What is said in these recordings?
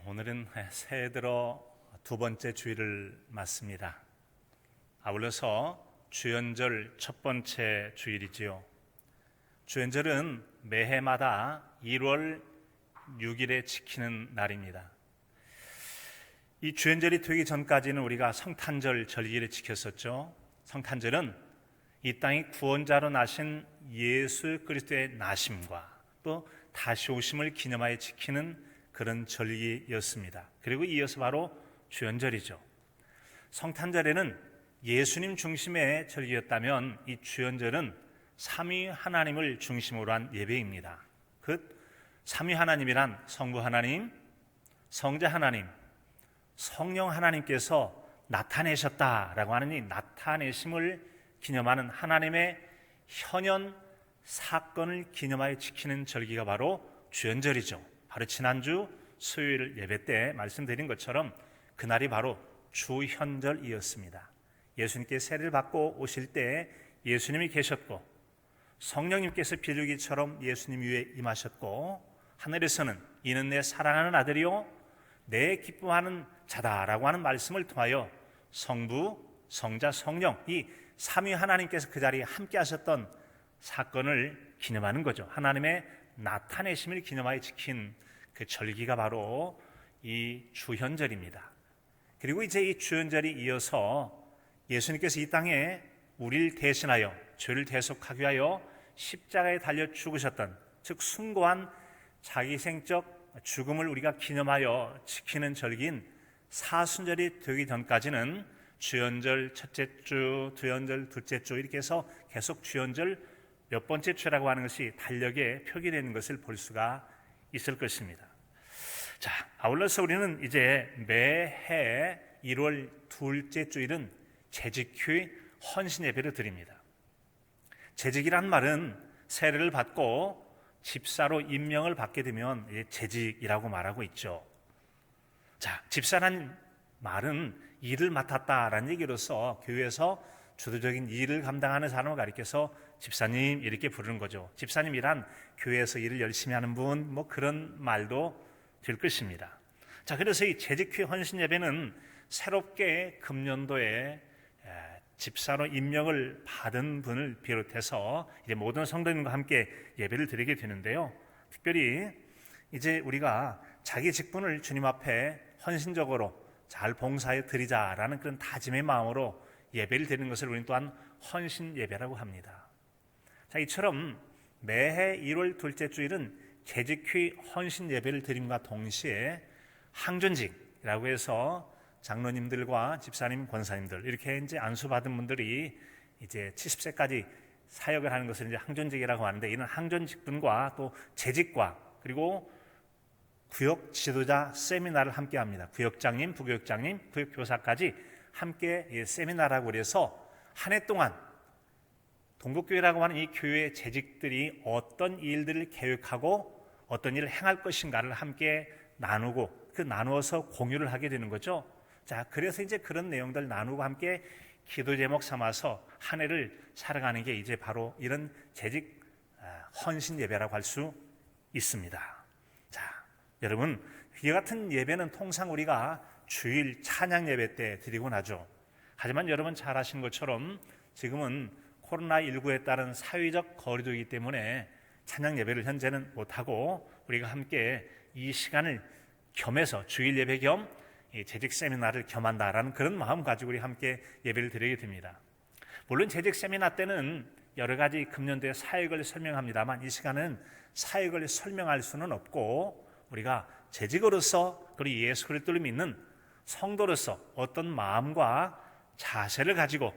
오늘은 새해 들어 두 번째 주일을 맞습니다. 아울러서 주연절 첫 번째 주일이지요. 주연절은 매해마다 1월 6일에 지키는 날입니다. 이 주연절이 되기 전까지는 우리가 성탄절 절기를 지켰었죠. 성탄절은 이 땅의 구원자로 나신 예수 그리스도의 나심과 또 다시 오심을 기념하여 지키는 그런 절기였습니다. 그리고 이어서 바로 주연절이죠. 성탄절에는 예수님 중심의 절기였다면 이 주연절은 삼위 하나님을 중심으로 한 예배입니다. 그 삼위 하나님이란 성부 하나님, 성자 하나님, 성령 하나님께서 나타내셨다라고 하는 이 나타내심을 기념하는 하나님의 현현 사건을 기념하여 지키는 절기가 바로 주연절이죠. 바로 지난주 수요일 예배 때 말씀드린 것처럼 그날이 바로 주현절이었습니다. 예수님께 세례를 받고 오실 때 예수님이 계셨고 성령님께서 비둘기처럼 예수님 위에 임하셨고 하늘에서는 이는 내 사랑하는 아들이요 내 기뻐하는 자다라고 하는 말씀을 통하여 성부, 성자, 성령 이 삼위 하나님께서 그 자리에 함께 하셨던 사건을 기념하는 거죠. 하나님의 나타내심을 기념하여 지킨 그 절기가 바로 이 주현절입니다. 그리고 이제 이 주현절이 이어서 예수님께서 이 땅에 우리를 대신하여 죄를 대속하기 위하여 십자가에 달려 죽으셨던 즉 숭고한 자기생적 죽음을 우리가 기념하여 지키는 절기인 사순절이 되기 전까지는 주연절 첫째 주, 주연절 둘째 주 이렇게 해서 계속 주연절 몇 번째 주라고 하는 것이 달력에 표기되는 것을 볼 수가 있을 것입니다. 자, 아울러서 우리는 이제 매해 1월 둘째 주일은 재직휴 헌신 예배를 드립니다. 재직이란 말은 세례를 받고 집사로 임명을 받게 되면 재직이라고 말하고 있죠. 자, 집사란 말은 일을 맡았다라는 얘기로서 교회에서 주도적인 일을 감당하는 사람을 가리켜서 집사님 이렇게 부르는 거죠. 집사님이란 교회에서 일을 열심히 하는 분, 그런 말도 될 것입니다. 자, 그래서 이 재직휴 헌신 예배는 새롭게 금년도에 집사로 임명을 받은 분을 비롯해서 이제 모든 성도님과 함께 예배를 드리게 되는데요. 특별히 이제 우리가 자기 직분을 주님 앞에 헌신적으로 잘 봉사해 드리자라는 그런 다짐의 마음으로 예배를 드리는 것을 우리는 또한 헌신 예배라고 합니다. 자, 이처럼 매해 1월 둘째 주일은 재직휴 헌신 예배를 드림과 동시에 항존직이라고 해서 장로님들과 집사님, 권사님들 이렇게 이제 안수받은 분들이 이제 70세까지 사역을 하는 것을 이제 항존직이라고 하는데 이는 항존직분과 또 재직과 그리고 구역 지도자 세미나를 함께 합니다. 구역장님, 부구역장님, 구역교사까지 함께 세미나라고 해서 한 해 동안 동국교회라고 하는 이 교회의 재직들이 어떤 일들을 계획하고 어떤 일을 행할 것인가를 함께 나누고 그 나누어서 공유를 하게 되는 거죠. 자, 그래서 이제 그런 내용들 나누고 함께 기도 제목 삼아서 한 해를 살아가는 게 이제 바로 이런 재직 헌신 예배라고 할 수 있습니다. 자, 여러분, 이 같은 예배는 통상 우리가 주일 찬양 예배 때 드리곤 하죠. 하지만 여러분 잘 아시는 것처럼 지금은 코로나19에 따른 사회적 거리두기 때문에 찬양 예배를 현재는 못하고 우리가 함께 이 시간을 겸해서 주일 예배 겸 재직 세미나를 겸한다라는 그런 마음 가지고 우리 함께 예배를 드리게 됩니다. 물론 재직 세미나 때는 여러 가지 금년도의 사역을 설명합니다만 이 시간은 사역을 설명할 수는 없고 우리가 재직으로서 그리고 예수 그리스도를 믿는 성도로서 어떤 마음과 자세를 가지고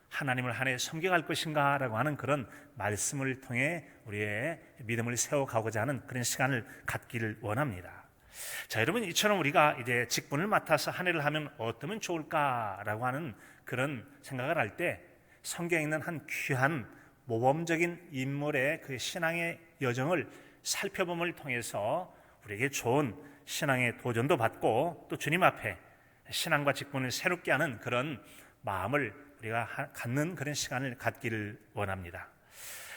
하나님을 한 해 섬겨갈 것인가라고 하는 그런 말씀을 통해 우리의 믿음을 세워가고자 하는 그런 시간을 갖기를 원합니다. 자, 여러분 이처럼 우리가 이제 직분을 맡아서 한 해를 하면 어떠면 좋을까라고 하는 그런 생각을 할 때 성경에 있는 한 귀한 모범적인 인물의 그 신앙의 여정을 살펴봄을 통해서 우리에게 좋은 신앙의 도전도 받고 또 주님 앞에 신앙과 직분을 새롭게 하는 그런 마음을 우리가 갖는 그런 시간을 갖기를 원합니다.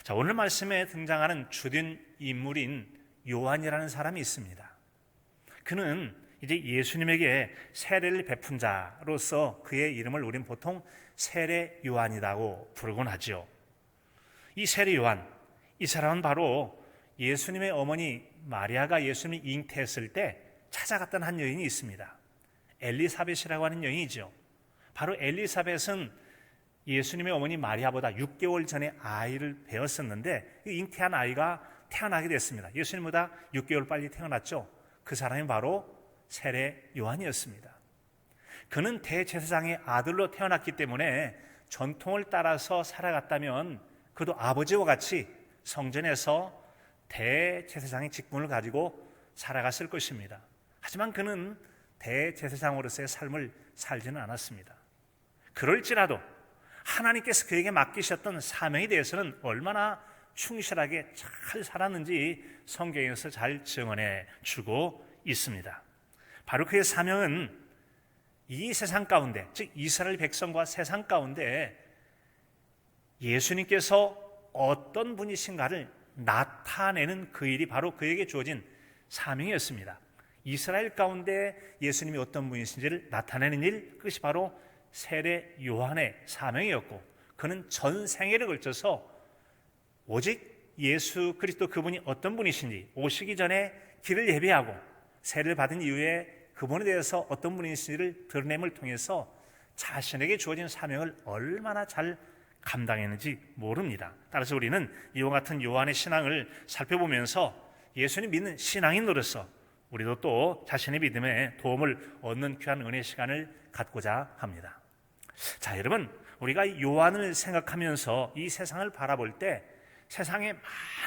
자, 오늘 말씀에 등장하는 주된 인물인 요한이라는 사람이 있습니다. 그는 이제 예수님에게 세례를 베푼 자로서 그의 이름을 우린 보통 세례 요한이라고 부르곤 하죠. 이 세례 요한, 이 사람은 바로 예수님의 어머니 마리아가 예수님이 잉태했을 때 찾아갔던 한 여인이 있습니다. 엘리사벳이라고 하는 여인이죠. 바로 엘리사벳은 예수님의 어머니 마리아보다 6개월 전에 아이를 배웠었는데 이 잉태한 아이가 태어나게 됐습니다. 예수님보다 6개월 빨리 태어났죠. 그 사람이 바로 세례 요한이었습니다. 그는 대제사장의 아들로 태어났기 때문에 전통을 따라서 살아갔다면 그도 아버지와 같이 성전에서 대제사장의 직분을 가지고 살아갔을 것입니다. 하지만 그는 대제사장으로서의 삶을 살지는 않았습니다. 그럴지라도 하나님께서 그에게 맡기셨던 사명에 대해서는 얼마나 충실하게 잘 살았는지 성경에서 잘 증언해 주고 있습니다. 바로 그의 사명은 이 세상 가운데, 즉 이스라엘 백성과 세상 가운데 예수님께서 어떤 분이신가를 나타내는 그 일이 바로 그에게 주어진 사명이었습니다. 이스라엘 가운데 예수님이 어떤 분이신지를 나타내는 일, 그것이 바로 세례 요한의 사명이었고, 그는 전 생애를 걸쳐서 오직 예수 그리스도 그분이 어떤 분이신지 오시기 전에 길을 예비하고 세례를 받은 이후에 그분에 대해서 어떤 분이신지를 드러냄을 통해서 자신에게 주어진 사명을 얼마나 잘 감당했는지 모릅니다. 따라서 우리는 이와 같은 요한의 신앙을 살펴보면서 예수님 믿는 신앙인으로서 우리도 또 자신의 믿음에 도움을 얻는 귀한 은혜 시간을 갖고자 합니다. 자, 여러분, 우리가 요한을 생각하면서 이 세상을 바라볼 때 세상에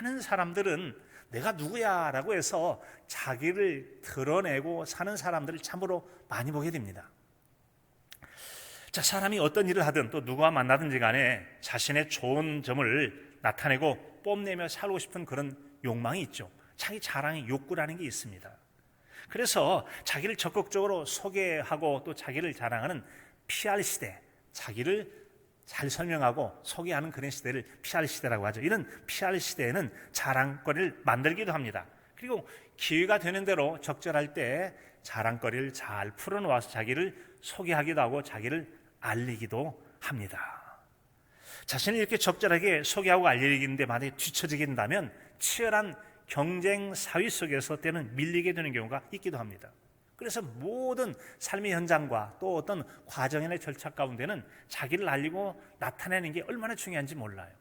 많은 사람들은 내가 누구야 라고 해서 자기를 드러내고 사는 사람들을 참으로 많이 보게 됩니다. 자, 사람이 어떤 일을 하든 또 누구와 만나든지 간에 자신의 좋은 점을 나타내고 뽐내며 살고 싶은 그런 욕망이 있죠. 자기 자랑의 욕구라는 게 있습니다. 그래서 자기를 적극적으로 소개하고 또 자기를 자랑하는 PR 시대, 자기를 잘 설명하고 소개하는 그런 시대를 PR 시대라고 하죠. 이런 PR 시대에는 자랑거리를 만들기도 합니다. 그리고 기회가 되는 대로 적절할 때 자랑거리를 잘 풀어놓아서 자기를 소개하기도 하고 자기를 알리기도 합니다. 자신을 이렇게 적절하게 소개하고 알리는데 만약에 뒤처지게 된다면 치열한 경쟁 사회 속에서 때는 밀리게 되는 경우가 있기도 합니다. 그래서 모든 삶의 현장과 또 어떤 과정이나 절차 가운데는 자기를 알리고 나타내는 게 얼마나 중요한지 몰라요.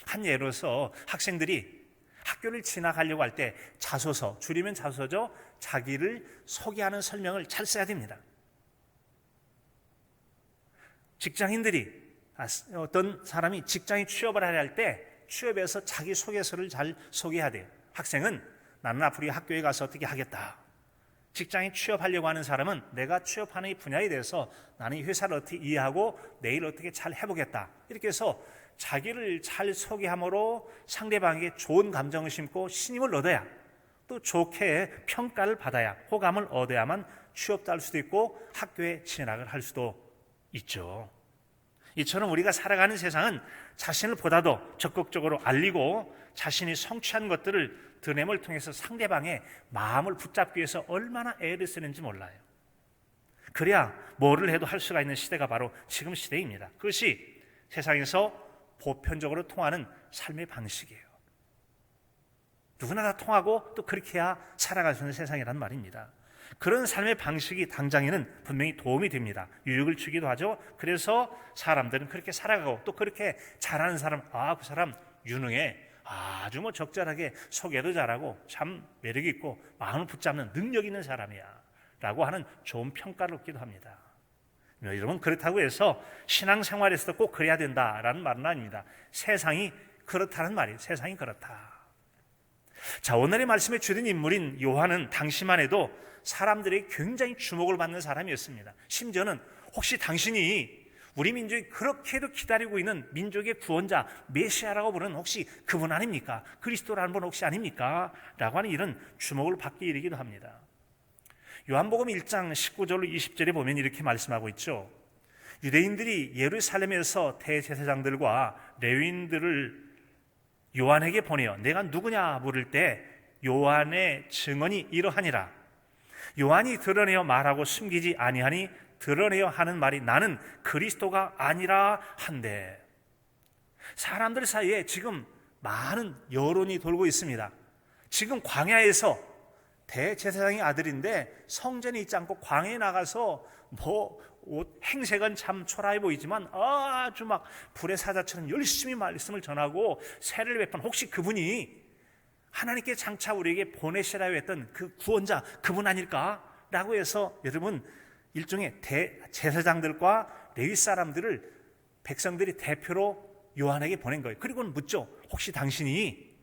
한 예로서 학생들이 학교를 지나가려고 할 때 자소서, 줄이면 자소서죠. 자기를 소개하는 설명을 잘 써야 됩니다. 직장인들이 어떤 사람이 직장에 취업을 하려 할 때 취업에서 자기 소개서를 잘 소개해야 돼요. 학생은 나는 앞으로 학교에 가서 어떻게 하겠다. 직장에 취업하려고 하는 사람은 내가 취업하는 이 분야에 대해서 나는 이 회사를 어떻게 이해하고 내일 어떻게 잘 해보겠다. 이렇게 해서 자기를 잘 소개함으로 상대방에게 좋은 감정을 심고 신임을 얻어야 또 좋게 평가를 받아야 호감을 얻어야만 취업도 할 수도 있고 학교에 진학을 할 수도 있죠. 이처럼 우리가 살아가는 세상은 자신을 보다도 적극적으로 알리고 자신이 성취한 것들을 드냄을 통해서 상대방의 마음을 붙잡기 위해서 얼마나 애를 쓰는지 몰라요. 그래야 뭐를 해도 할 수가 있는 시대가 바로 지금 시대입니다. 그것이 세상에서 보편적으로 통하는 삶의 방식이에요. 누구나 다 통하고 또 그렇게 해야 살아갈 수 있는 세상이란 말입니다. 그런 삶의 방식이 당장에는 분명히 도움이 됩니다. 유익을 주기도 하죠. 그래서 사람들은 그렇게 살아가고 또 그렇게 잘하는 사람, 그 사람 유능해, 아주 적절하게 소개도 잘하고 참 매력이 있고 마음을 붙잡는 능력 있는 사람이야 라고 하는 좋은 평가를 얻기도 합니다. 여러분, 그렇다고 해서 신앙생활에서도 꼭 그래야 된다라는 말은 아닙니다. 세상이 그렇다는 말이에요. 세상이 그렇다. 자, 오늘의 말씀에 주된 인물인 요한은 당시만 해도 사람들이 굉장히 주목을 받는 사람이었습니다. 심지어는 혹시 당신이 우리 민족이 그렇게도 기다리고 있는 민족의 구원자 메시아라고 부르는 혹시 그분 아닙니까? 그리스도라는 분 혹시 아닙니까? 라고 하는 이런 주목을 받기 이르기도 합니다. 요한복음 1장 19절로 20절에 보면 이렇게 말씀하고 있죠. 유대인들이 예루살렘에서 대제사장들과 레위인들을 요한에게 보내어 내가 누구냐 물을 때 요한의 증언이 이러하니라. 요한이 드러내어 말하고 숨기지 아니하니 드러내어 하는 말이 나는 그리스도가 아니라 한데. 사람들 사이에 지금 많은 여론이 돌고 있습니다. 지금 광야에서 대제사장의 아들인데 성전에 있지 않고 광야에 나가서 옷 행색은 참 초라해 보이지만 아주 막 불의 사자처럼 열심히 말씀을 전하고 세례를 베푼, 혹시 그분이 하나님께 장차 우리에게 보내시라고 했던 그 구원자, 그분 아닐까? 라고 해서 여러분, 일종의 대제사장들과 레위 사람들을 백성들이 대표로 요한에게 보낸 거예요. 그리고는 묻죠. 혹시 당신이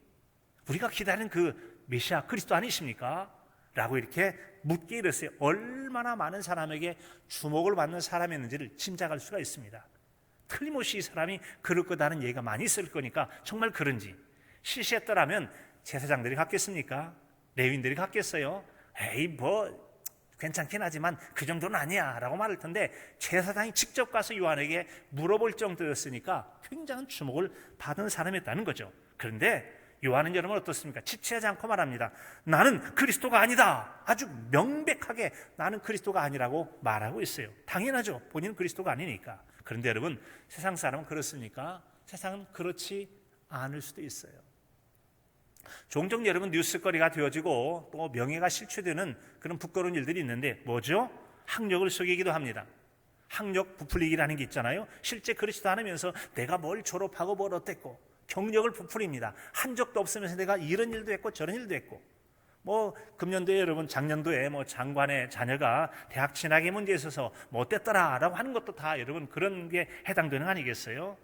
우리가 기다리는 그 메시아 그리스도 아니십니까? 라고 이렇게 묻게 이랬어요. 얼마나 많은 사람에게 주목을 받는 사람이었는지를 짐작할 수가 있습니다. 틀림없이 이 사람이 그럴 거다는 얘기가 많이 있을 거니까 정말 그런지. 시시했더라면 제사장들이 갔겠습니까? 레위인들이 갔겠어요? 에이 괜찮긴 하지만 그 정도는 아니야 라고 말할 텐데, 제사장이 직접 가서 요한에게 물어볼 정도였으니까 굉장한 주목을 받은 사람이었다는 거죠. 그런데 요한은 여러분 어떻습니까? 지체하지 않고 말합니다. 나는 그리스도가 아니다. 아주 명백하게 나는 그리스도가 아니라고 말하고 있어요. 당연하죠. 본인은 그리스도가 아니니까. 그런데 여러분, 세상 사람은 그렇습니까? 세상은 그렇지 않을 수도 있어요. 종종 여러분 뉴스거리가 되어지고 또 명예가 실추되는 그런 부끄러운 일들이 있는데 뭐죠? 학력을 속이기도 합니다. 학력 부풀리기라는 게 있잖아요. 실제 그렇지도 않으면서 내가 뭘 졸업하고 뭘 어땠고 경력을 부풀립니다. 한 적도 없으면서 내가 이런 일도 했고 저런 일도 했고, 금년도에 여러분, 작년도에 장관의 자녀가 대학 진학의 문제에 있어서 어땠더라 라고 하는 것도 다 여러분 그런 게 해당되는 거 아니겠어요?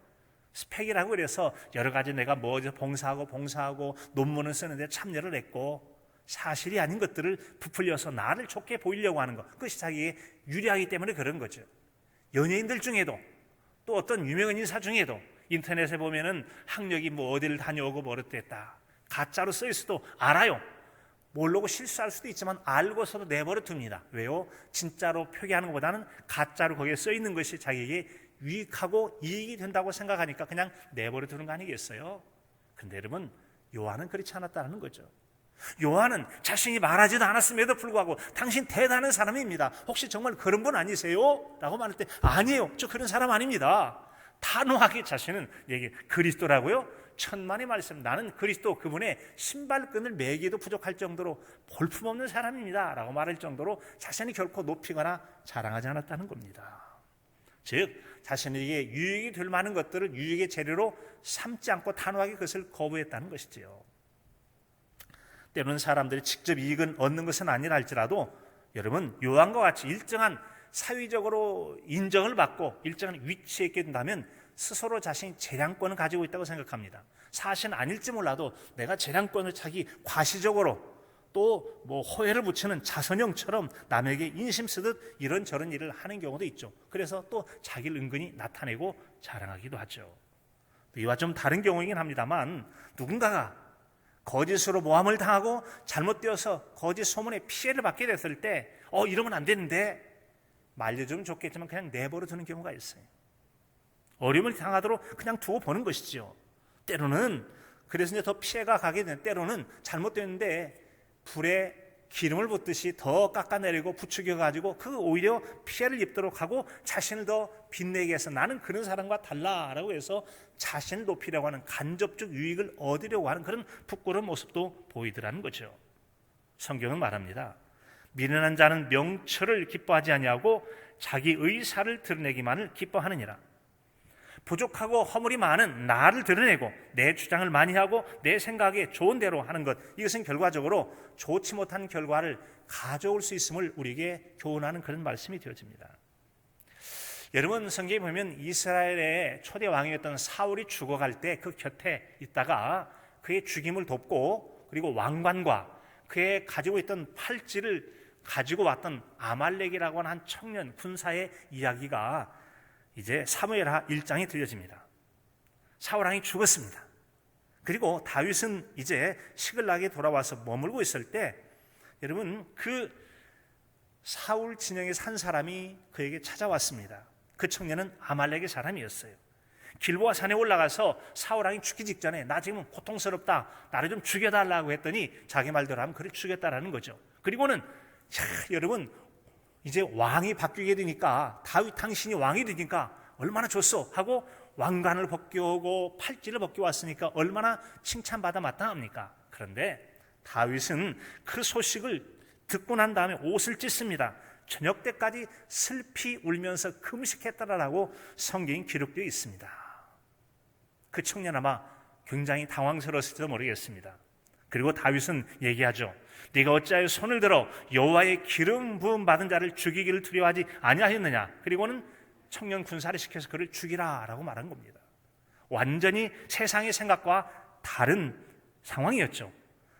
스펙이라고 그래서 여러 가지 내가 봉사하고 논문을 쓰는데 참여를 했고, 사실이 아닌 것들을 부풀려서 나를 좋게 보이려고 하는 것, 그것이 자기에 유리하기 때문에 그런 거죠. 연예인들 중에도 또 어떤 유명한 인사 중에도 인터넷에 보면은 학력이 어디를 다녀오고 어땠다 가짜로 써 있어도 알아요. 모르고 실수할 수도 있지만 알고서도 내버려 둡니다. 왜요? 진짜로 표기하는 것보다는 가짜로 거기에 써 있는 것이 자기에게 유익하고 이익이 된다고 생각하니까 그냥 내버려 두는 거 아니겠어요? 근데 여러분, 요한은 그렇지 않았다는 거죠. 요한은 자신이 말하지도 않았음에도 불구하고 당신 대단한 사람입니다. 혹시 정말 그런 분 아니세요? 라고 말할 때 아니에요. 저 그런 사람 아닙니다. 단호하게 자신은 그리스도라고요? 천만의 말씀, 나는 그리스도, 그분의 신발끈을 매기도 부족할 정도로 볼품없는 사람입니다 라고 말할 정도로 자신이 결코 높이거나 자랑하지 않았다는 겁니다. 즉 자신에게 유익이 될 만한 것들을 유익의 재료로 삼지 않고 단호하게 그것을 거부했다는 것이지요. 때로는 사람들이 직접 이익을 얻는 것은 아니라 할지라도 여러분, 요한과 같이 일정한 사회적으로 인정을 받고 일정한 위치에 있게 된다면 스스로 자신이 재량권을 가지고 있다고 생각합니다. 사실은 아닐지 몰라도 내가 재량권을 자기 과시적으로 또 호혜를 붙이는 자선형처럼 남에게 인심 쓰듯 이런저런 일을 하는 경우도 있죠. 그래서 또 자기를 은근히 나타내고 자랑하기도 하죠. 이와 좀 다른 경우이긴 합니다만, 누군가가 거짓으로 모함을 당하고 잘못되어서 거짓 소문에 피해를 받게 됐을 때 이러면 안 되는데 말려주면 좋겠지만 그냥 내버려 두는 경우가 있어요. 어려움을 당하도록 그냥 두고 보는 것이죠. 때로는 그래서 이제 더 피해가 가게 되는, 때로는 잘못됐는데 불에 기름을 붓듯이 더 깎아내리고 부추겨가지고 오히려 피해를 입도록 하고 자신을 더 빛내게 해서 나는 그런 사람과 달라라고 해서 자신을 높이려고 하는, 간접적 유익을 얻으려고 하는 그런 부끄러운 모습도 보이더라는 거죠. 성경은 말합니다. 미련한 자는 명철을 기뻐하지 아니하고 자기 의사를 드러내기만을 기뻐하느니라. 부족하고 허물이 많은 나를 드러내고 내 주장을 많이 하고 내 생각에 좋은 대로 하는 것, 이것은 결과적으로 좋지 못한 결과를 가져올 수 있음을 우리에게 교훈하는 그런 말씀이 되어집니다. 여러분, 성경에 보면 이스라엘의 초대 왕이었던 사울이 죽어갈 때 그 곁에 있다가 그의 죽임을 돕고 그리고 왕관과 그의 가지고 있던 팔찌를 가지고 왔던 아말렉이라고 하는 한 청년 군사의 이야기가 이제 사무엘하 1장에 들려집니다. 사울왕이 죽었습니다. 그리고 다윗은 이제 시글락에 돌아와서 머물고 있을 때 여러분, 그 사울 진영에서 한 사람이 그에게 찾아왔습니다. 그 청년은 아말렉의 사람이었어요. 길보아 산에 올라가서 사울왕이 죽기 직전에 나 지금 고통스럽다, 나를 좀 죽여달라고 했더니 자기 말대로 하면 그를 죽였다라는 거죠. 그리고는 자, 여러분, 이제 왕이 바뀌게 되니까, 다윗 당신이 왕이 되니까 얼마나 좋소 하고 왕관을 벗겨오고 팔찌를 벗겨왔으니까 얼마나 칭찬받아 마땅합니까? 그런데 다윗은 그 소식을 듣고 난 다음에 옷을 찢습니다. 저녁 때까지 슬피 울면서 금식했다라고 성경에 기록되어 있습니다. 그 청년 아마 굉장히 당황스러웠을지도 모르겠습니다. 그리고 다윗은 얘기하죠. 네가 어찌하여 손을 들어 여호와의 기름 부음 받은 자를 죽이기를 두려워하지 아니하였느냐. 그리고는 청년 군사를 시켜서 그를 죽이라 라고 말한 겁니다. 완전히 세상의 생각과 다른 상황이었죠.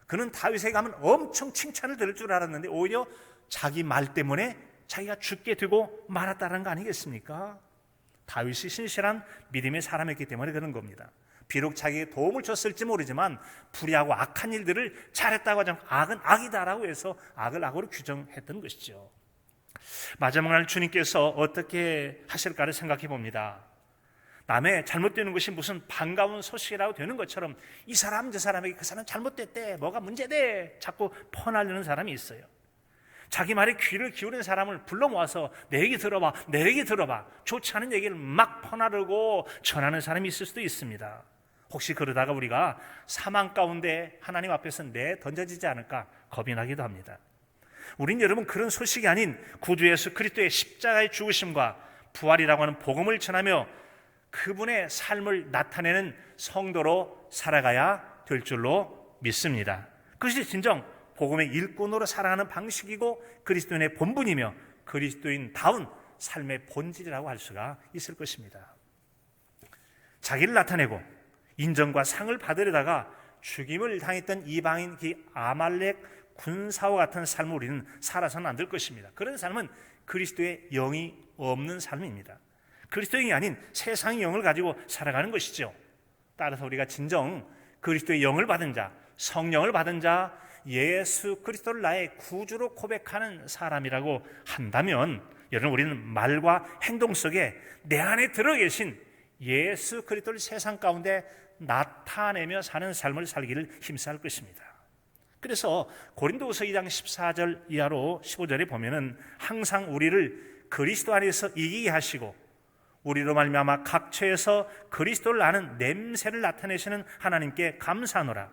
그는 다윗에게 가면 엄청 칭찬을 들을 줄 알았는데 오히려 자기 말 때문에 자기가 죽게 되고 말았다는 거 아니겠습니까? 다윗이 신실한 믿음의 사람이었기 때문에 그런 겁니다. 비록 자기에게 도움을 줬을지 모르지만 불의하고 악한 일들을 잘했다고 하자면 악은 악이다라고 해서 악을 악으로 규정했던 것이죠. 마지막 날 주님께서 어떻게 하실까를 생각해 봅니다. 남의 잘못되는 것이 무슨 반가운 소식이라고 되는 것처럼 이 사람 저 사람에게 그 사람 잘못됐대, 뭐가 문제돼 자꾸 퍼나르는 사람이 있어요. 자기 말에 귀를 기울인 사람을 불러 모아서 내 얘기 들어봐, 내 얘기 들어봐, 좋지 않은 얘기를 막 퍼나르고 전하는 사람이 있을 수도 있습니다. 혹시 그러다가 우리가 사망 가운데 하나님 앞에서 던져지지 않을까 겁이 나기도 합니다. 우린 여러분 그런 소식이 아닌 구주 예수 그리스도의 십자가의 죽으심과 부활이라고 하는 복음을 전하며 그분의 삶을 나타내는 성도로 살아가야 될 줄로 믿습니다. 그것이 진정 복음의 일꾼으로 살아가는 방식이고 그리스도인의 본분이며 그리스도인다운 삶의 본질이라고 할 수가 있을 것입니다. 자기를 나타내고 인정과 상을 받으려다가 죽임을 당했던 이방인 그 아말렉 군사와 같은 삶을 우리는 살아서는 안 될 것입니다. 그런 삶은 그리스도의 영이 없는 삶입니다. 그리스도의 영이 아닌 세상의 영을 가지고 살아가는 것이죠. 따라서 우리가 진정 그리스도의 영을 받은 자, 성령을 받은 자, 예수 그리스도를 나의 구주로 고백하는 사람이라고 한다면 여러분 우리는 말과 행동 속에 내 안에 들어계신 예수 그리스도를 세상 가운데 나타내며 사는 삶을 살기를 힘써야 할 것입니다. 그래서 고린도후서 2장 14절 이하로 15절에 보면은 항상 우리를 그리스도 안에서 이기게 하시고 우리로 말미암아 각처에서 그리스도를 아는 냄새를 나타내시는 하나님께 감사하노라.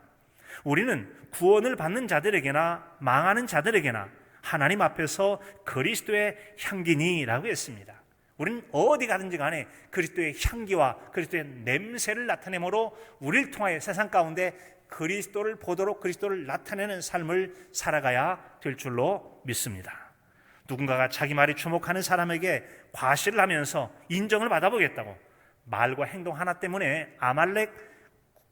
우리는 구원을 받는 자들에게나 망하는 자들에게나 하나님 앞에서 그리스도의 향기니라고 했습니다. 우리는 어디 가든지 간에 그리스도의 향기와 그리스도의 냄새를 나타내므로 우리를 통하여 세상 가운데 그리스도를 보도록 그리스도를 나타내는 삶을 살아가야 될 줄로 믿습니다. 누군가가 자기 말에 주목하는 사람에게 과시를 하면서 인정을 받아보겠다고 말과 행동 하나 때문에 아말렉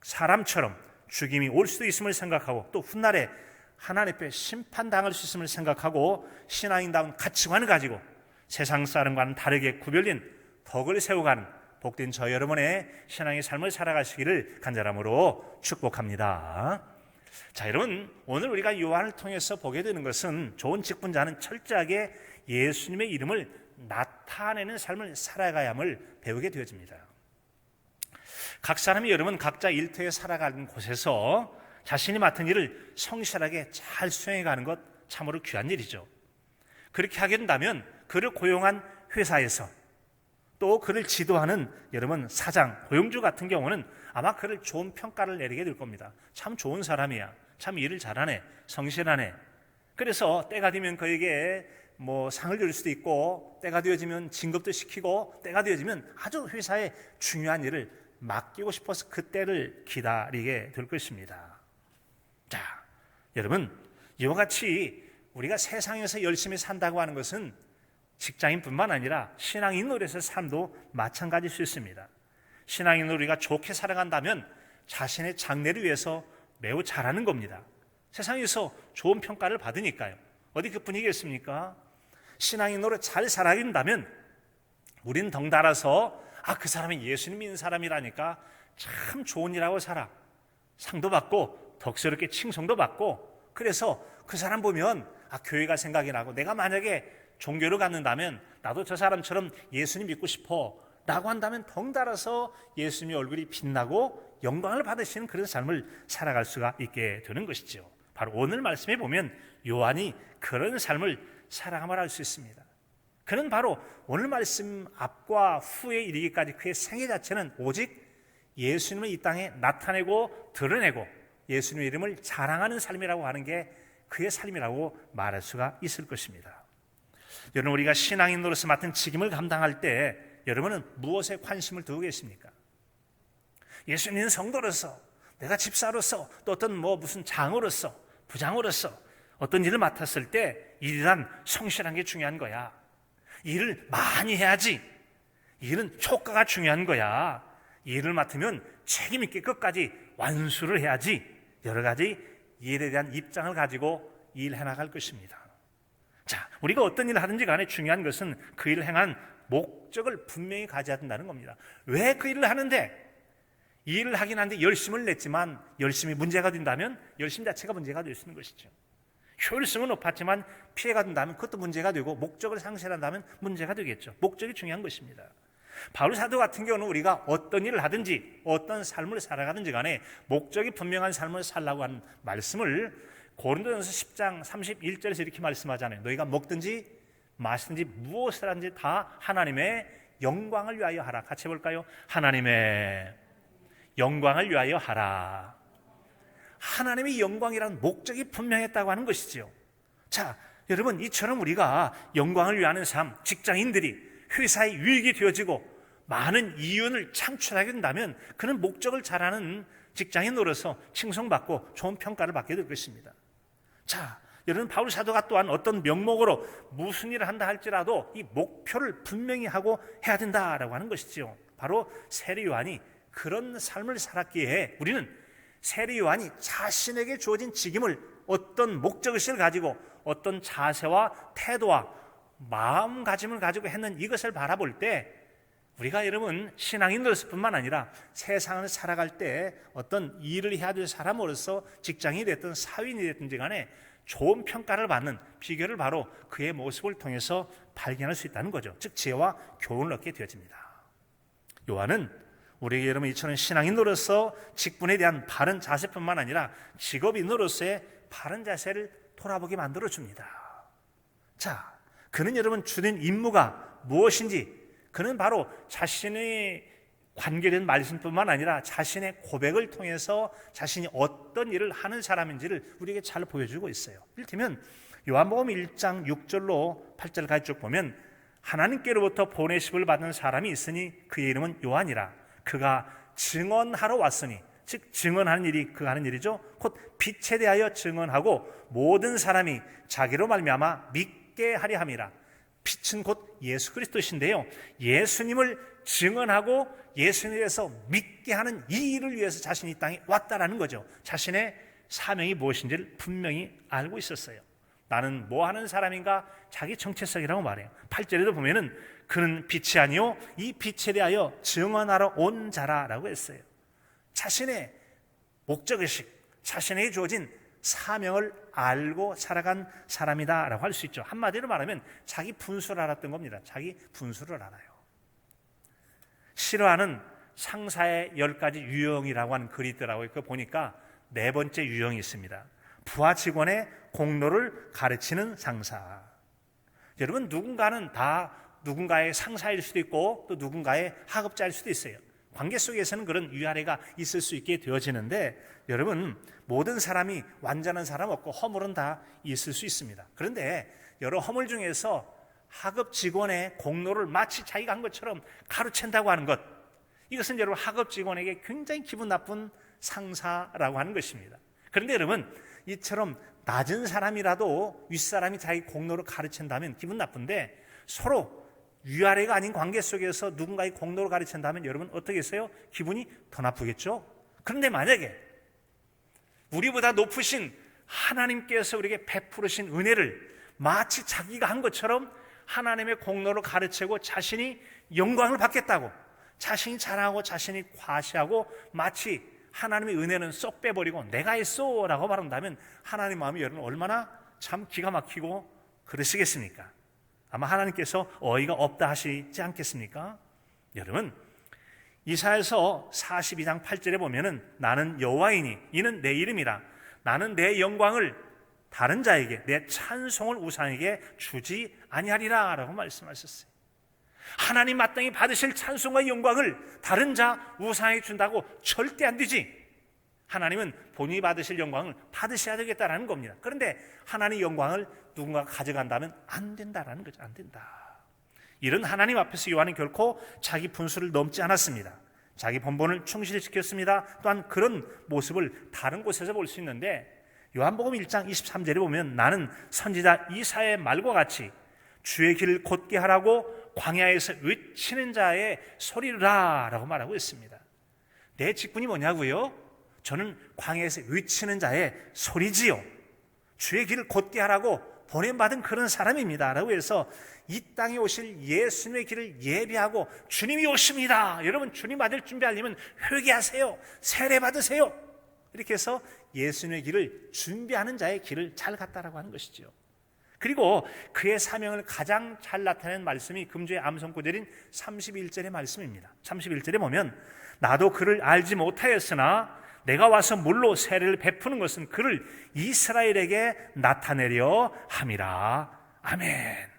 사람처럼 죽임이 올 수도 있음을 생각하고 또 훗날에 하나님 앞에 심판당할 수 있음을 생각하고 신앙인다운 가치관을 가지고 세상 사람과는 다르게 구별된 덕을 세워가는 복된 저 여러분의 신앙의 삶을 살아가시기를 간절함으로 축복합니다. 자, 여러분 오늘 우리가 요한을 통해서 보게 되는 것은 좋은 직분자는 철저하게 예수님의 이름을 나타내는 삶을 살아가야 함을 배우게 되어집니다. 각 사람이 여러분 각자 일터에 살아가는 곳에서 자신이 맡은 일을 성실하게 잘 수행해가는 것 참으로 귀한 일이죠. 그렇게 하게 된다면 그를 고용한 회사에서 또 그를 지도하는 여러분 사장, 고용주 같은 경우는 아마 그를 좋은 평가를 내리게 될 겁니다. 참 좋은 사람이야. 참 일을 잘하네. 성실하네. 그래서 때가 되면 그에게 상을 줄 수도 있고 때가 되어지면 진급도 시키고 때가 되어지면 아주 회사의 중요한 일을 맡기고 싶어서 그 때를 기다리게 될 것입니다. 자, 여러분 이와 같이 우리가 세상에서 열심히 산다고 하는 것은 직장인뿐만 아니라 신앙인으로서의 삶도 마찬가지일 수 있습니다. 신앙인으로 우리가 좋게 살아간다면 자신의 장래를 위해서 매우 잘하는 겁니다. 세상에서 좋은 평가를 받으니까요. 어디 그뿐이겠습니까? 신앙인으로 잘 살아간다면 우리는 덩달아서 그 사람이 예수님 믿는 사람이라니까 참 좋은 일하고 살아. 상도 받고 덕스럽게 칭송도 받고 그래서 그 사람 보면 교회가 생각이 나고 내가 만약에 종교를 갖는다면 나도 저 사람처럼 예수님 믿고 싶어 라고 한다면 덩달아서 예수님의 얼굴이 빛나고 영광을 받으시는 그런 삶을 살아갈 수가 있게 되는 것이죠. 바로 오늘 말씀에 보면 요한이 그런 삶을 살아감을 알 수 있습니다. 그는 바로 오늘 말씀 앞과 후에 이르기까지 그의 생애 자체는 오직 예수님을 이 땅에 나타내고 드러내고 예수님의 이름을 자랑하는 삶이라고 하는 게 그의 삶이라고 말할 수가 있을 것입니다. 여러분, 우리가 신앙인으로서 맡은 직임을 감당할 때 여러분은 무엇에 관심을 두고 계십니까? 예수님 성도로서, 내가 집사로서, 또 어떤 무슨 장으로서, 부장으로서 어떤 일을 맡았을 때 일이란 성실한 게 중요한 거야. 일을 많이 해야지. 일은 효과가 중요한 거야. 일을 맡으면 책임 있게 끝까지 완수를 해야지. 여러 가지 일에 대한 입장을 가지고 일해 나갈 것입니다. 자, 우리가 어떤 일을 하든지 간에 중요한 것은 그 일을 행한 목적을 분명히 가져야 된다는 겁니다. 왜 그 일을 하는데? 일을 하긴 하는데 열심을 냈지만 열심이 문제가 된다면 열심 자체가 문제가 될 수 있는 것이죠. 효율성은 높았지만 피해가 된다면 그것도 문제가 되고 목적을 상실한다면 문제가 되겠죠. 목적이 중요한 것입니다. 바울 사도 같은 경우는 우리가 어떤 일을 하든지 어떤 삶을 살아가든지 간에 목적이 분명한 삶을 살라고 하는 말씀을 고린도전서 10장 31절에서 이렇게 말씀하잖아요. 너희가 먹든지 마시든지 무엇을 하든지 다 하나님의 영광을 위하여 하라. 같이 해볼까요? 하나님의 영광을 위하여 하라. 하나님의 영광이라는 목적이 분명했다고 하는 것이지요. 자, 여러분, 이처럼 우리가 영광을 위하는 삶, 직장인들이 회사에 유익이 되어지고 많은 이윤을 창출하게 된다면 그는 목적을 잘하는 직장인으로서 칭송받고 좋은 평가를 받게 될 것입니다. 자, 여러분, 바울 사도가 또한 어떤 명목으로 무슨 일을 한다 할지라도 이 목표를 분명히 하고 해야 된다라고 하는 것이지요. 바로 세례 요한이 그런 삶을 살았기에 우리는 세례 요한이 자신에게 주어진 직임을 어떤 목적의식을 가지고 어떤 자세와 태도와 마음가짐을 가지고 했는 이것을 바라볼 때 우리가 여러분 신앙인으로서 뿐만 아니라 세상을 살아갈 때 어떤 일을 해야 될 사람으로서 직장인이 됐든 사회인이 됐든지 간에 좋은 평가를 받는 비결을 바로 그의 모습을 통해서 발견할 수 있다는 거죠. 즉 지혜와 교훈을 얻게 되어집니다. 요한은 우리에게 여러분 이처럼 신앙인으로서 직분에 대한 바른 자세뿐만 아니라 직업인으로서의 바른 자세를 돌아보게 만들어줍니다. 자, 그는 여러분 주된 임무가 무엇인지 그는 바로 자신의 관계된 말씀뿐만 아니라 자신의 고백을 통해서 자신이 어떤 일을 하는 사람인지를 우리에게 잘 보여주고 있어요. 이를테면 요한복음 1장 6절로 8절까지 쭉 보면 하나님께로부터 보내심을 받은 사람이 있으니 그의 이름은 요한이라. 그가 증언하러 왔으니, 즉 증언하는 일이 그가 하는 일이죠. 곧 빛에 대하여 증언하고 모든 사람이 자기로 말미암아 믿게 하려 함이라. 빛은 곧 예수 그리스도신데요, 예수님을 증언하고 예수님에 대해서 믿게 하는 이 일을 위해서 자신이 이 땅에 왔다라는 거죠. 자신의 사명이 무엇인지를 분명히 알고 있었어요. 나는 뭐 하는 사람인가? 자기 정체성이라고 말해요. 8절에도 보면은 그는 빛이 아니요 이 빛에 대하여 증언하러 온 자라라고 했어요. 자신의 목적의식, 자신에게 주어진 사명을 알고 살아간 사람이다라고 할 수 있죠. 한마디로 말하면 자기 분수를 알았던 겁니다. 자기 분수를 알아요. 싫어하는 상사의 10가지 유형이라고 하는 글이 있더라고요. 그거 보니까 4번째 유형이 있습니다. 부하 직원의 공로를 가르치는 상사. 여러분, 누군가는 다 누군가의 상사일 수도 있고 또 누군가의 하급자일 수도 있어요. 관계 속에서는 그런 위아래가 있을 수 있게 되어지는데 여러분, 모든 사람이 완전한 사람 없고 허물은 다 있을 수 있습니다. 그런데 여러 허물 중에서 하급 직원의 공로를 마치 자기가 한 것처럼 가르친다고 하는 것, 이것은 여러분 하급 직원에게 굉장히 기분 나쁜 상사라고 하는 것입니다. 그런데 여러분, 이처럼 낮은 사람이라도 윗사람이 자기 공로를 가르친다면 기분 나쁜데 서로 위아래가 아닌 관계 속에서 누군가의 공로를 가르친다면 여러분 어떻게 했어요? 기분이 더 나쁘겠죠? 그런데 만약에 우리보다 높으신 하나님께서 우리에게 베푸르신 은혜를 마치 자기가 한 것처럼 하나님의 공로를 가르치고 자신이 영광을 받겠다고, 자신이 자랑하고 자신이 과시하고 마치 하나님의 은혜는 쏙 빼버리고 내가 했어 라고 말한다면 하나님 마음이 여러분 얼마나 참 기가 막히고 그러시겠습니까? 아마 하나님께서 어이가 없다 하시지 않겠습니까? 여러분, 이사야서 42장 8절에 보면은 나는 여호와이니 이는 내 이름이라 나는 내 영광을 다른 자에게, 내 찬송을 우상에게 주지 아니하리라 라고 말씀하셨어요. 하나님 마땅히 받으실 찬송과 영광을 다른 자 우상에게 준다고 절대 안 되지. 하나님은 본인이 받으실 영광을 받으셔야 되겠다라는 겁니다. 그런데 하나님의 영광을 누군가가 가져간다면 안 된다라는 거죠. 안 된다. 이런 하나님 앞에서 요한은 결코 자기 분수를 넘지 않았습니다. 자기 본분을 충실히 지켰습니다. 또한 그런 모습을 다른 곳에서 볼 수 있는데, 요한복음 1장 23절에 보면 나는 선지자 이사야의 말과 같이 주의 길을 곧게 하라고 광야에서 외치는 자의 소리라 라고 말하고 있습니다. 내 직분이 뭐냐고요? 저는 광야에서 외치는 자의 소리지요. 주의 길을 곧게 하라고 보냄받은 그런 사람입니다 라고 해서 이 땅에 오실 예수님의 길을 예비하고 주님이 오십니다. 여러분, 주님 맞을 준비하려면 회개하세요. 세례 받으세요. 이렇게 해서 예수님의 길을 준비하는 자의 길을 잘 갔다라고 하는 것이죠. 그리고 그의 사명을 가장 잘 나타내는 말씀이 금주의 암송구절인 31절의 말씀입니다. 31절에 보면 나도 그를 알지 못하였으나 내가 와서 물로 세례를 베푸는 것은 그를 이스라엘에게 나타내려 함이라. 아멘.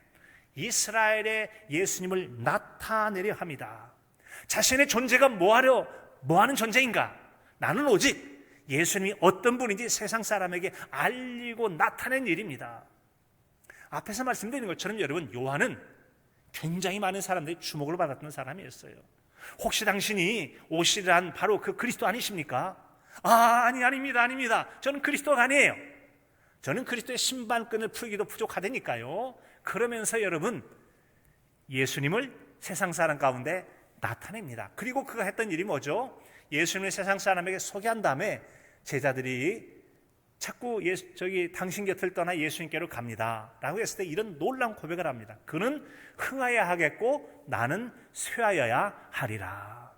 이스라엘의 예수님을 나타내려 합니다. 자신의 존재가 뭐하는 존재인가? 나는 오직 예수님이 어떤 분인지 세상 사람에게 알리고 나타낸 일입니다. 앞에서 말씀드린 것처럼 여러분, 요한은 굉장히 많은 사람들이 주목을 받았던 사람이었어요. 혹시 당신이 오시리란 바로 그 그리스도 아니십니까? 아닙니다. 저는 그리스도가 아니에요. 저는 그리스도의 신발끈을 풀기도 부족하다니까요. 그러면서 여러분, 예수님을 세상 사람 가운데 나타냅니다. 그리고 그가 했던 일이 뭐죠? 예수님을 세상 사람에게 소개한 다음에 제자들이 자꾸 당신 곁을 떠나 예수님께로 갑니다 라고 했을 때 이런 놀라운 고백을 합니다. 그는 흥하여야 하겠고 나는 쇠하여야 하리라.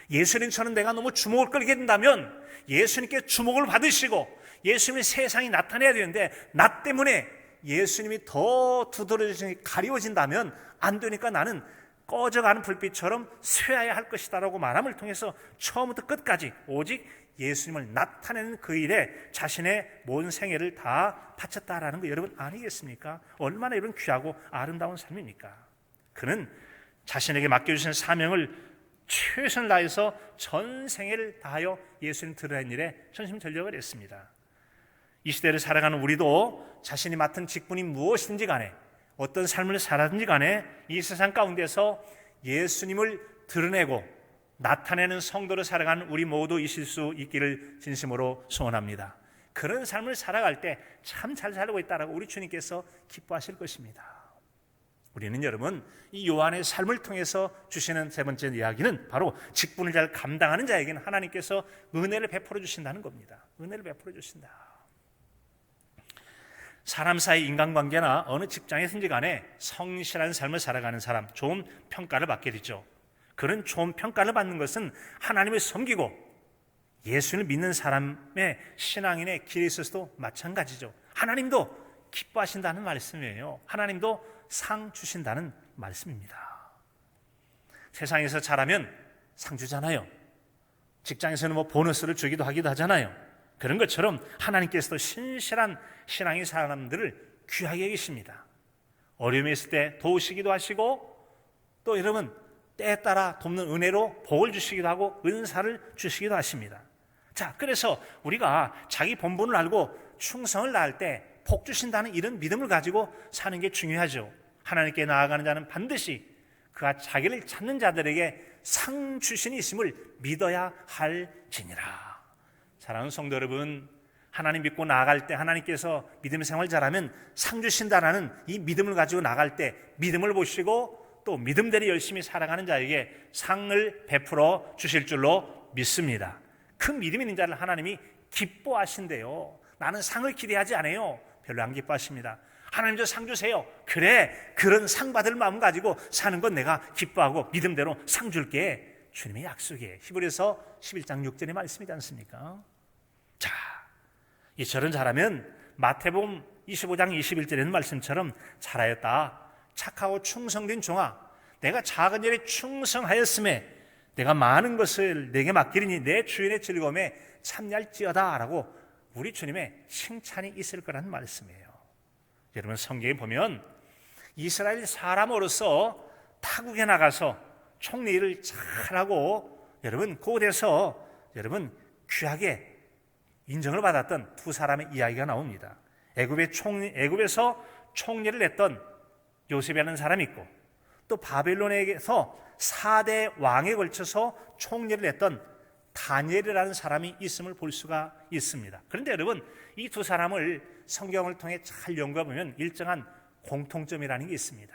예수님처럼 내가 너무 주목을 끌게 된다면 예수님께 주목을 받으시고 예수님의 세상이 나타내야 되는데, 나 때문에 예수님이 더 두드러지니 가리워진다면 안 되니까 나는 꺼져가는 불빛처럼 쇠하여야 할 것이다 라고 말함을 통해서 처음부터 끝까지 오직 예수님을 나타내는 그 일에 자신의 모든 생애를 다 바쳤다라는 거 여러분 아니겠습니까? 얼마나 이런 귀하고 아름다운 삶입니까? 그는 자신에게 맡겨주신 사명을 최선을 다해서 전 생애를 다하여 예수님 드러낸 일에 전심전력을 했습니다. 이 시대를 살아가는 우리도 자신이 맡은 직분이 무엇이든지 간에 어떤 삶을 살았든지 간에 이 세상 가운데서 예수님을 드러내고 나타내는 성도로 살아가는 우리 모두 있을 수 있기를 진심으로 소원합니다. 그런 삶을 살아갈 때 참 잘 살고 있다라고 우리 주님께서 기뻐하실 것입니다. 우리는 여러분, 이 요한의 삶을 통해서 주시는 세 번째 이야기는 바로 직분을 잘 감당하는 자에게는 하나님께서 은혜를 베풀어 주신다는 겁니다. 은혜를 베풀어 주신다. 사람 사이 인간관계나 어느 직장에서든지 간에 성실한 삶을 살아가는 사람, 좋은 평가를 받게 되죠. 그런 좋은 평가를 받는 것은 하나님을 섬기고 예수를 믿는 사람의 신앙인의 길에 있어서도 마찬가지죠. 하나님도 기뻐하신다는 말씀이에요. 하나님도 상 주신다는 말씀입니다. 세상에서 잘하면 상 주잖아요. 직장에서는 보너스를 주기도 하잖아요. 그런 것처럼 하나님께서도 신실한 신앙의 사람들을 귀하게 계십니다. 어려움이 있을 때 도우시기도 하시고, 또 여러분 때에 따라 돕는 은혜로 복을 주시기도 하고 은사를 주시기도 하십니다. 자, 그래서 우리가 자기 본분을 알고 충성을 다할 때 복 주신다는 이런 믿음을 가지고 사는 게 중요하죠. 하나님께 나아가는 자는 반드시 그가 자기를 찾는 자들에게 상 주신이 있음을 믿어야 할지니라. 사랑하는 성도 여러분, 하나님 믿고 나아갈 때 하나님께서 믿음 생활 잘하면 상 주신다라는 이 믿음을 가지고 나갈 때 믿음을 보시고 또 믿음대로 열심히 살아가는 자에게 상을 베풀어 주실 줄로 믿습니다. 그 믿음 있는 자를 하나님이 기뻐하신대요. 나는 상을 기대하지 않아요. 별로 안 기뻐하십니다. 하나님 저 상 주세요. 그래, 그런 상 받을 마음 가지고 사는 건 내가 기뻐하고 믿음대로 상 줄게. 주님의 약속이에요. 히브리서 11장 6절의 말씀이지 않습니까? 자, 이처럼 잘하면 마태복음 25장 21절에는 말씀처럼 잘하였다. 착하고 충성된 종아, 내가 작은 일에 충성하였음에 내가 많은 것을 내게 맡기리니 내 주인의 즐거움에 참여할지어다 라고 우리 주님의 칭찬이 있을 거라는 말씀이에요. 여러분, 성경에 보면 이스라엘 사람으로서 타국에 나가서 총리 일을 잘하고 여러분 그곳에서 여러분 귀하게 인정을 받았던 두 사람의 이야기가 나옵니다. 애굽에서 총리를 했던 요셉이라는 사람이 있고, 또 바벨론에서 4대 왕에 걸쳐서 총리를 했던 다니엘이라는 사람이 있음을 볼 수가 있습니다. 그런데 여러분, 이 두 사람을 성경을 통해 잘 연구해 보면 일정한 공통점이라는 게 있습니다.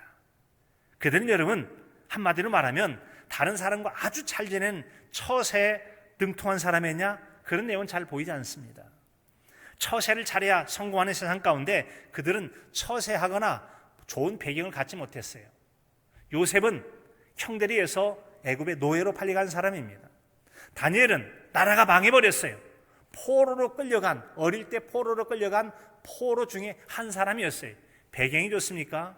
그들은 여러분 한마디로 말하면 다른 사람과 아주 잘 지낸 처세에 능통한 사람이냐, 그런 내용은 잘 보이지 않습니다. 처세를 잘해야 성공하는 세상 가운데 그들은 처세하거나 좋은 배경을 갖지 못했어요. 요셉은 형들에 의해서 애굽의 노예로 팔려간 사람입니다. 다니엘은 나라가 망해버렸어요. 어릴 때 포로로 끌려간 포로 중에 한 사람이었어요. 배경이 좋습니까?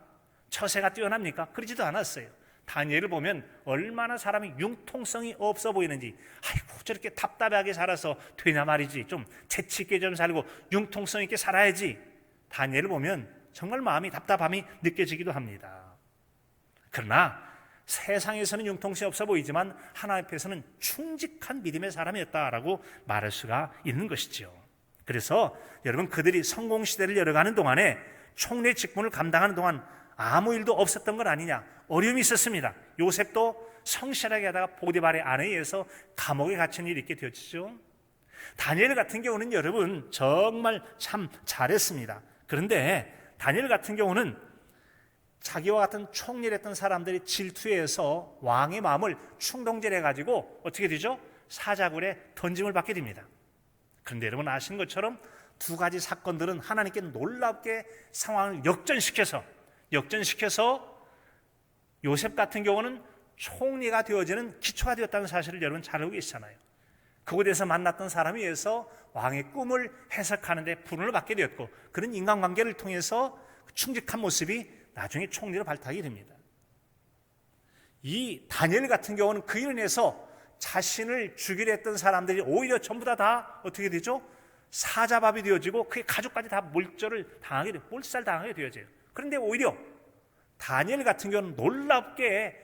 처세가 뛰어납니까? 그러지도 않았어요. 다니엘을 보면 얼마나 사람이 융통성이 없어 보이는지, 아이고 저렇게 답답하게 살아서 되냐 말이지, 좀 재치있게 좀 살고 융통성 있게 살아야지. 다니엘을 보면 정말 마음이 답답함이 느껴지기도 합니다. 그러나 세상에서는 융통성이 없어 보이지만 하나님 앞에서는 충직한 믿음의 사람이었다라고 말할 수가 있는 것이죠. 그래서 여러분, 그들이 성공시대를 열어가는 동안에 총리 직분을 감당하는 동안 아무 일도 없었던 건 아니냐, 어려움이 있었습니다. 요셉도 성실하게 하다가 보디발의 아내에 의해서 감옥에 갇힌 일이 있게 되었죠. 다니엘 같은 경우는 여러분 정말 참 잘했습니다. 그런데 다니엘 같은 경우는 자기와 같은 총리를 했던 사람들이 질투해서 왕의 마음을 충동질해가지고 어떻게 되죠? 사자굴에 던짐을 받게 됩니다. 그런데 여러분 아시는 것처럼 두 가지 사건들은 하나님께 놀랍게 상황을 역전시켜서 요셉 같은 경우는 총리가 되어지는 기초가 되었다는 사실을 여러분 잘 알고 계시잖아요. 그곳에서 만났던 사람에 의해서 왕의 꿈을 해석하는 데 불운을 받게 되었고, 그런 인간관계를 통해서 충직한 모습이 나중에 총리로 발탁이 됩니다. 이 다니엘 같은 경우는 그 일로 인해서 자신을 죽이려 했던 사람들이 오히려 전부 다 어떻게 되죠? 사자밥이 되어지고 그의 가족까지 다 몰살당하게 되어져요. 그런데 오히려 다니엘 같은 경우는 놀랍게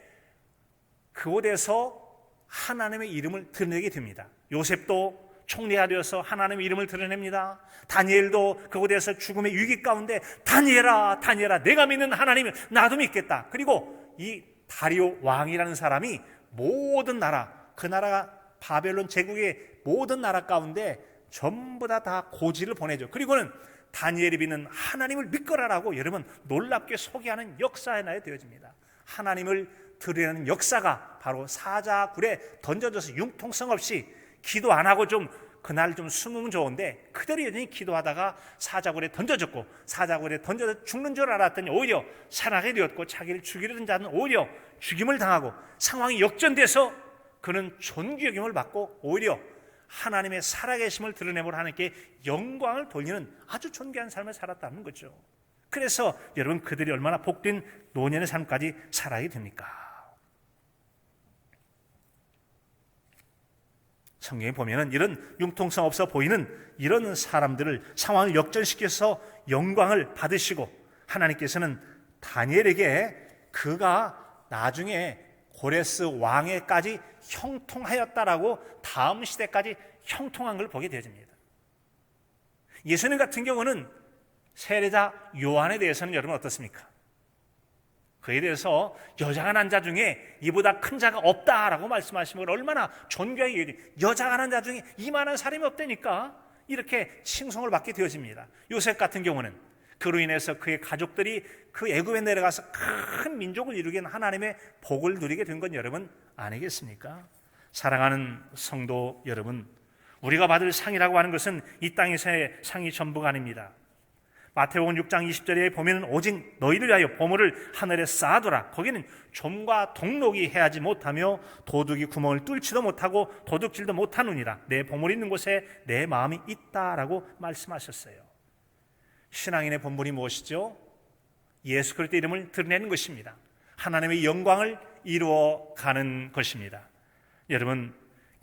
그곳에서 하나님의 이름을 드러내게 됩니다. 요셉도 총리가 되어서 하나님의 이름을 드러냅니다. 다니엘도 그곳에서 죽음의 위기 가운데 다니엘아 내가 믿는 하나님을 나도 믿겠다. 그리고 이 다리오 왕이라는 사람이 모든 나라, 그 나라가 바벨론 제국의 모든 나라 가운데 전부 다 고지를 보내죠. 그리고는 다니엘이 믿는 하나님을 믿거라라고 여러분 놀랍게 소개하는 역사에 나야 되어집니다. 하나님을 드러내는 역사가 바로 사자굴에 던져져서 융통성 없이 기도 안 하고 좀 그날 좀 숨으면 좋은데 그대로 여전히 기도하다가 사자굴에 던져졌고, 사자굴에 던져져 죽는 줄 알았더니 오히려 살아나게 되었고, 자기를 죽이려던 자는 오히려 죽임을 당하고 상황이 역전돼서 그는 존귀 여김을 받고 오히려 하나님의 살아계심을 드러내므로 하나님께 영광을 돌리는 아주 존귀한 삶을 살았다는 거죠. 그래서 여러분 그들이 얼마나 복된 노년의 삶까지 살아야 됩니까? 성경에 보면은 이런 융통성 없어 보이는 이런 사람들을 상황을 역전시켜서 영광을 받으시고, 하나님께서는 다니엘에게 그가 나중에 고레스 왕에까지 형통하였다라고 다음 시대까지 형통한 걸 보게 되어집니다. 예수님 같은 경우는 세례자 요한에 대해서는 여러분 어떻습니까? 그에 대해서 여자가 난 자 중에 이보다 큰 자가 없다라고 말씀하시면 얼마나 존귀하게 얘기해요. 여자가 난 자 중에 이만한 사람이 없다니까 이렇게 칭송을 받게 되어집니다. 요셉 같은 경우는 그로 인해서 그의 가족들이 그 애굽에 내려가서 큰 민족을 이루게 하나님의 복을 누리게 된 건 여러분 아니겠습니까? 사랑하는 성도 여러분, 우리가 받을 상이라고 하는 것은 이 땅에서의 상이 전부가 아닙니다. 마태복음 6장 20절에 보면 오직 너희를 위하여 보물을 하늘에 쌓아두라. 거기는 좀과 동록이 해하지 못하며 도둑이 구멍을 뚫지도 못하고 도둑질도 못하느니라. 내 보물이 있는 곳에 내 마음이 있다라고 말씀하셨어요. 신앙인의 본분이 무엇이죠? 예수 그리스도의 이름을 드러내는 것입니다. 하나님의 영광을 이루어가는 것입니다. 여러분,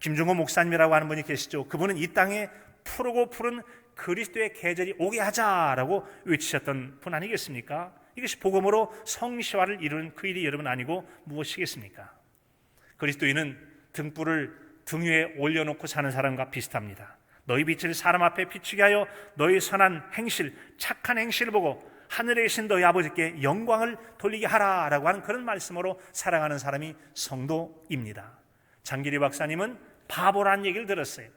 김중호 목사님이라고 하는 분이 계시죠. 그분은 이 땅에 푸르고 푸른 그리스도의 계절이 오게 하자라고 외치셨던 분 아니겠습니까? 이것이 복음으로 성시화를 이루는 그 일이 여러분 아니고 무엇이겠습니까? 그리스도인은 등불을 등 위에 올려놓고 사는 사람과 비슷합니다. 너희 빛을 사람 앞에 비추게 하여 너희 선한 행실, 착한 행실을 보고 하늘에 계신 너희 아버지께 영광을 돌리게 하라라고 하는 그런 말씀으로 살아가는 사람이 성도입니다. 장기리 박사님은 바보라는 얘기를 들었어요.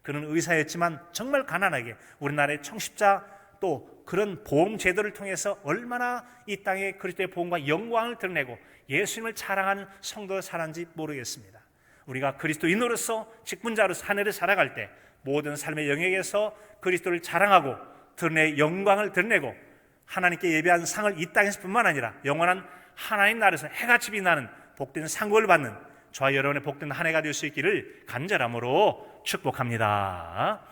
그는 의사였지만 정말 가난하게 우리나라의 청십자 또 그런 보험 제도를 통해서 얼마나 이 땅에 그리스도의 복음과 영광을 드러내고 예수님을 자랑하는 성도가 살았는지 모르겠습니다. 우리가 그리스도인으로서 직분자로서 하늘을 살아갈 때 모든 삶의 영역에서 그리스도를 자랑하고 드러내 영광을 드러내고 하나님께 예배한 상을 이 땅에서 뿐만 아니라 영원한 하나님 나라에서 해같이 빛나는 복된 상급을 받는 저와 여러분의 복된 한 해가 될 수 있기를 간절함으로 축복합니다.